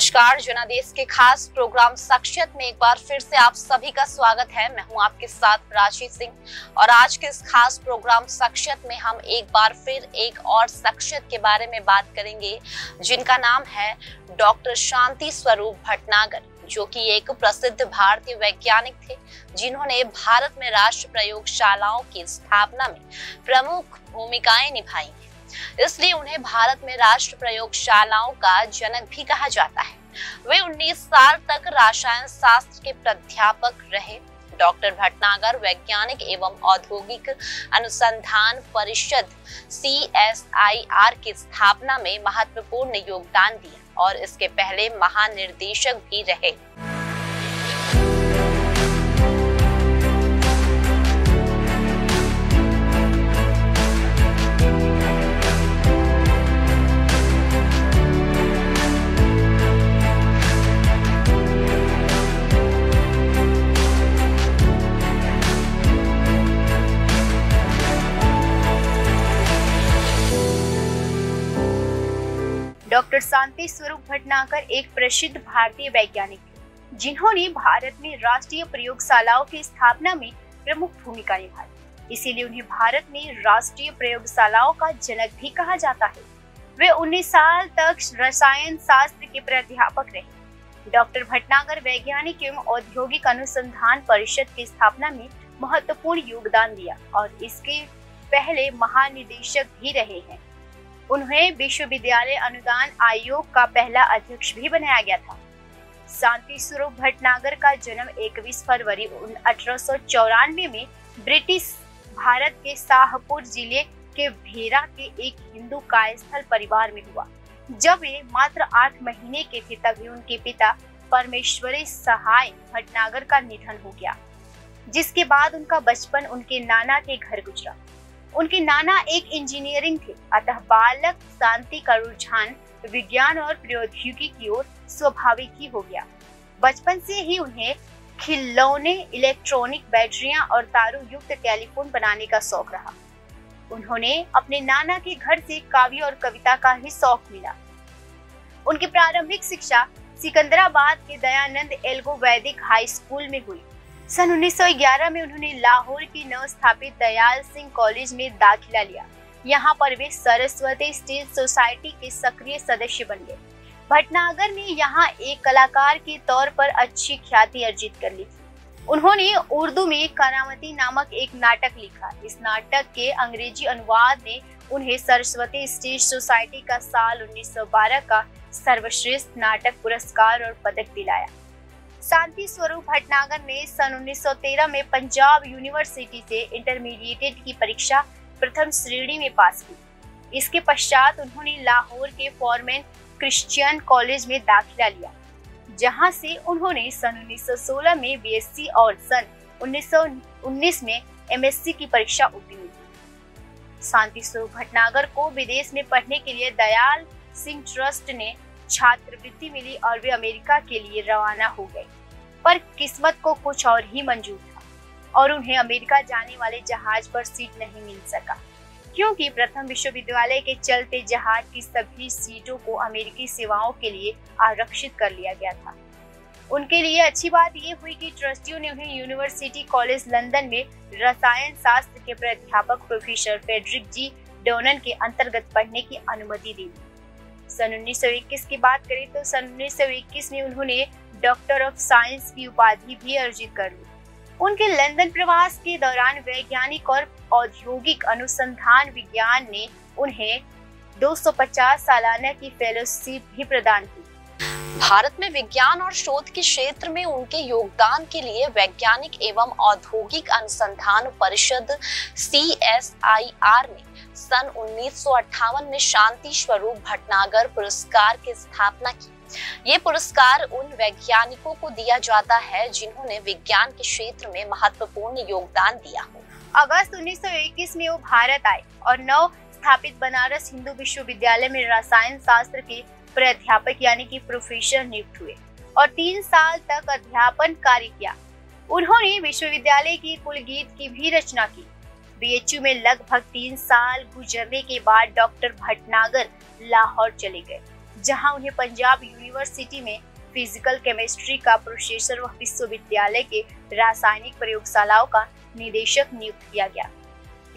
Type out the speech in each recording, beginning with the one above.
नमस्कार, जनादेश के खास प्रोग्राम शख्सियत में एक बार फिर से आप सभी का स्वागत है। मैं हूं आपके साथ प्राची सिंह और आज के इस खास प्रोग्राम शख्सियत में हम एक बार फिर एक और शख्सियत के बारे में बात करेंगे जिनका नाम है डॉक्टर शांति स्वरूप भटनागर, जो कि एक प्रसिद्ध भारतीय वैज्ञानिक थे जिन्होंने भारत में राष्ट्रीय प्रयोगशालाओं की स्थापना में प्रमुख भूमिकाएं निभाई हैं। इसलिए उन्हें भारत में राष्ट्रीय प्रयोगशालाओं का जनक भी कहा जाता है। वे 19 साल तक रसायन शास्त्र के प्राध्यापक रहे। डॉक्टर भटनागर वैज्ञानिक एवं औद्योगिक अनुसंधान परिषद CSIR की स्थापना में महत्वपूर्ण योगदान दिया और इसके पहले महानिर्देशक भी रहे। डॉक्टर शांति स्वरूप भटनागर एक प्रसिद्ध भारतीय वैज्ञानिक थे जिन्होंने भारत में राष्ट्रीय प्रयोगशालाओं की स्थापना में प्रमुख भूमिका निभाई। इसीलिए उन्हें भारत में राष्ट्रीय प्रयोगशालाओं का जनक भी कहा जाता है। वे 19 साल तक रसायन शास्त्र के प्राध्यापक रहे। डॉक्टर भटनागर वैज्ञानिक एवं औद्योगिक अनुसंधान परिषद की स्थापना में महत्वपूर्ण योगदान दिया और इसके पहले महानिदेशक भी रहे हैं। उन्हें विश्वविद्यालय अनुदान आयोग का पहला अध्यक्ष भी बनाया गया था। शांति स्वरूप भटनागर का जन्म 21 फरवरी 1894 में ब्रिटिश भारत के शाहपुर जिले के भेरा के एक हिंदू कायस्थल परिवार में हुआ। जब वे मात्र 8 महीने के थे तभी उनके पिता परमेश्वरी सहाय भटनागर का निधन हो गया, जिसके बाद उनका बचपन उनके नाना के घर गुजरा। उनके नाना एक इंजीनियरिंग थे, अतः बालक शांति का रुझान विज्ञान और प्रौद्योगिकी की ओर स्वाभाविक ही हो गया। बचपन से ही उन्हें खिलौने, इलेक्ट्रॉनिक बैटरियां और तारों युक्त टेलीफोन बनाने का शौक रहा। उन्होंने अपने नाना के घर से काव्य और कविता का ही शौक मिला। उनकी प्रारंभिक शिक्षा सिकंदराबाद के दयानंद एल्गो वैदिक हाई स्कूल में हुई। सन 1911 में उन्होंने लाहौर की नव स्थापित दयाल सिंह कॉलेज में दाखिला लिया। यहाँ पर वे सरस्वती स्टील सोसाइटी के सक्रिय सदस्य बन गए। भटनागर ने यहाँ एक कलाकार के तौर पर अच्छी ख्याति अर्जित कर ली थी। उन्होंने उर्दू में करामती नामक एक नाटक लिखा। इस नाटक के अंग्रेजी अनुवाद ने उन्हें सरस्वती स्टील सोसाइटी का साल 1912 का सर्वश्रेष्ठ नाटक पुरस्कार और पदक दिलाया। शांति स्वरूप भटनागर ने सन 1913 में पंजाब यूनिवर्सिटी से इंटरमीडिएट की परीक्षा प्रथम श्रेणी में पास की। इसके पश्चात उन्होंने लाहौर के फॉरमैन क्रिश्चियन कॉलेज में दाखिला लिया, जहां से उन्होंने सन 1916 में BSc और सन 1919 में MSc की परीक्षा उत्तीर्ण की। शांति स्वरूप भटनागर को विदेश में पढ़ने के लिए दयाल सिंह ट्रस्ट ने छात्रवृत्ति मिली और वे अमेरिका के लिए रवाना हो गए, पर किस्मत को कुछ और ही मंजूर था और उन्हें अमेरिका जाने वाले जहाज पर सीट नहीं मिल सका, क्योंकि प्रथम विश्वविद्यालय के चलते जहाज की सभी सीटों को अमेरिकी सेवाओं के लिए आरक्षित कर लिया गया था। उनके लिए अच्छी बात ये हुई कि ट्रस्टियों ने उन्हें यूनिवर्सिटी कॉलेज लंदन में रसायन शास्त्र के प्राध्यापक प्रोफेसर फ्रेडरिक जी डोनन के अंतर्गत पढ़ने की अनुमति दी। सन 1921 की बात करें तो सन 1921 में उन्होंने डॉक्टर ऑफ साइंस की उपाधि भी अर्जित कर ली। उनके लंदन प्रवास के दौरान वैज्ञानिक और औद्योगिक अनुसंधान विज्ञान ने उन्हें 250 सालाना की फेलोशिप भी प्रदान की। भारत में विज्ञान और शोध के क्षेत्र में उनके योगदान के लिए वैज्ञानिक एवं औद्योगिक अनुसंधान परिषद CSIR ने सन 1958 में शांति स्वरूप भटनागर पुरस्कार की स्थापना की। ये पुरस्कार उन वैज्ञानिकों को दिया जाता है जिन्होंने विज्ञान के क्षेत्र में महत्वपूर्ण योगदान दिया हो। अगस्त 1921 में वो भारत आए और नव स्थापित बनारस हिंदू विश्वविद्यालय में रसायन शास्त्र के प्राध्यापक यानी कि प्रोफेसर नियुक्त हुए और 3 साल तक अध्यापन कार्य किया। उन्होंने विश्वविद्यालय की कुल गीत की भी रचना की। BHU में लगभग 3 साल गुजरने के बाद डॉक्टर भटनागर लाहौर चले गए, जहां उन्हें पंजाब यूनिवर्सिटी में फिजिकल केमिस्ट्री का प्रोफेसर व विश्वविद्यालय के रासायनिक प्रयोगशालाओं का निदेशक नियुक्त किया गया।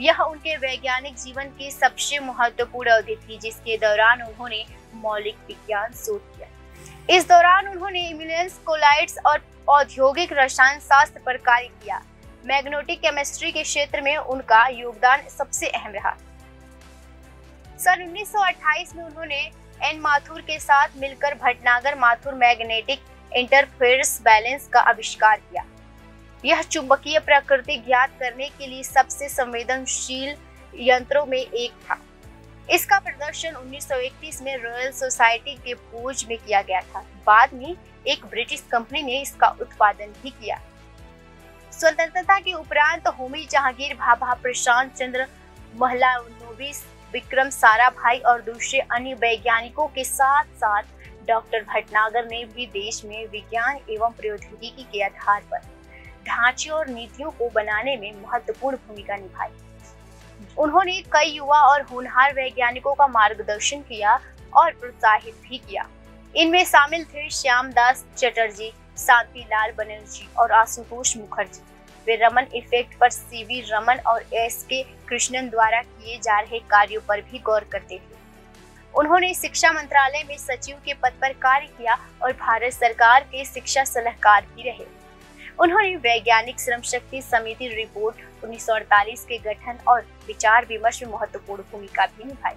यह उनके वैज्ञानिक जीवन की सबसे महत्वपूर्ण अवधि थी, जिसके दौरान उन्होंने मौलिक विज्ञान शोध किया। इस दौरान उन्होंने इम्यूलेंस कोलाइड्स और औद्योगिक रसायन शास्त्र पर कार्य किया। मैग्नेटिक केमिस्ट्री के क्षेत्र में उनका योगदान सबसे अहम रहा। सन 1928 में उन्होंने एन माथुर के साथ मिलकर भटनागर-माथुर मैग्नेटिक इंटरफेरेंस बैलेंस का आविष्कार किया। यह चुंबकीय प्रकृति ज्ञात करने के लिए सबसे संवेदनशील यंत्रों में एक था। इसका प्रदर्शन 1931 में रॉयल सोसाइटी के भोज में किया गया था। बाद में एक ब्रिटिश कंपनी ने इसका उत्पादन भी किया। स्वतंत्रता के उपरांत होमी जहांगीर भाभा, प्रशांत चंद्र महलानोबिस, विक्रम साराभाई और दूसरे अन्य वैज्ञानिकों के साथ साथ डॉक्टर भटनागर ने भी देश में विज्ञान एवं प्रौद्योगिकी के आधार पर ढांचे और नीतियों को बनाने में महत्वपूर्ण भूमिका निभाई। उन्होंने कई युवा और होनहार वैज्ञानिकों का मार्गदर्शन किया और प्रोत्साहित भी किया। इनमें शामिल थे श्यामदास चटर्जी, शांतिलाल बनर्जी और आशुतोष मुखर्जी। वे रमन इफेक्ट पर सीवी रमन और एस.के. कृष्णन द्वारा किए जा रहे कार्यों पर भी गौर करते थे। उन्होंने शिक्षा मंत्रालय में सचिव के पद पर कार्य किया और भारत सरकार के शिक्षा सलाहकार भी रहे। उन्होंने वैज्ञानिक श्रम शक्ति समिति रिपोर्ट 1948 के गठन और विचार विमर्श में महत्वपूर्ण भूमिका भी निभाई।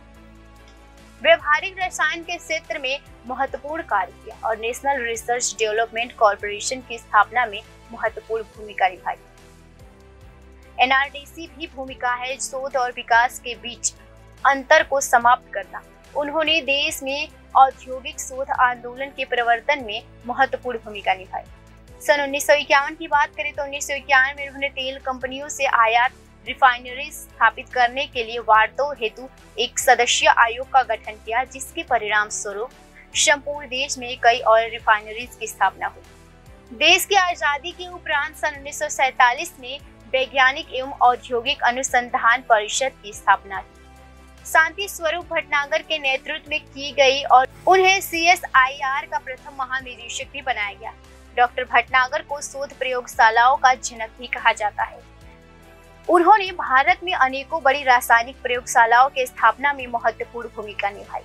व्यवहारिक रसायन के क्षेत्र में महत्वपूर्ण कार्य किया और नेशनल रिसर्च डेवलपमेंट कॉर्पोरेशन की स्थापना में महत्वपूर्ण भूमिका निभाई। एनआरडीसी भी भूमिका है शोध और विकास के बीच अंतर को समाप्त करना। उन्होंने देश में औद्योगिक शोध आंदोलन के प्रवर्तन में महत्वपूर्ण भूमिका निभाई। सन 1951 की बात करें तो 1951 में उन्होंने तेल कंपनियों से आयात रिफाइनरी स्थापित करने के लिए वार्ता हेतु एक सदस्यीय आयोग का गठन किया, जिसके परिणाम स्वरूप संपूर्ण देश में कई ऑयल रिफाइनरीज की स्थापना हुई। देश की आजादी के उपरांत सन 1947 में वैज्ञानिक एवं औद्योगिक अनुसंधान परिषद की स्थापना की। शांति स्वरूप भटनागर के नेतृत्व में की गई और उन्हें CSIR का प्रथम महानिदेशक भी बनाया गया। डॉक्टर भटनागर को शोध प्रयोगशालाओं का जनक भी कहा जाता है। उन्होंने भारत में अनेकों बड़ी रासायनिक प्रयोगशालाओं के स्थापना में महत्वपूर्ण भूमिका निभाई।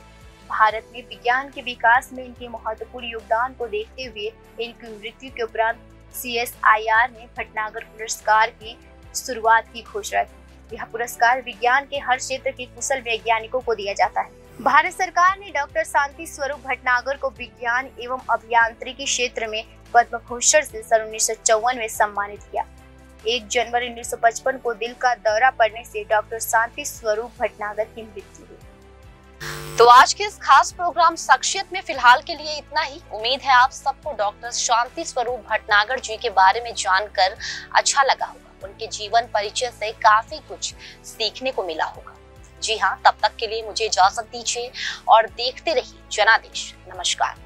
भारत में विज्ञान के विकास में इनके महत्वपूर्ण योगदान को देखते हुए इनकी मृत्यु के उपरांत CSIR ने भटनागर पुरस्कार की शुरुआत की घोषणा की। यह पुरस्कार विज्ञान के हर क्षेत्र के कुशल वैज्ञानिकों को दिया जाता है। भारत सरकार ने डॉक्टर शांति स्वरूप भटनागर को विज्ञान एवं अभियांत्रिकी क्षेत्र में पद्म भूषण से सन 1954 में सम्मानित किया। 1 जनवरी 1955 को दिल का दौरा पड़ने से डॉक्टर शांति स्वरूप भटनागर की मृत्यु हुई। तो आज के इस खास प्रोग्राम शख्सियत में फिलहाल के लिए इतना ही। उम्मीद है आप सबको डॉक्टर शांति स्वरूप भटनागर जी के बारे में जानकर अच्छा लगा होगा। उनके जीवन परिचय से काफी कुछ सीखने को मिला होगा। जी हाँ, तब तक के लिए मुझे इजाजत दीजिए और देखते रहिए जनादेश। नमस्कार।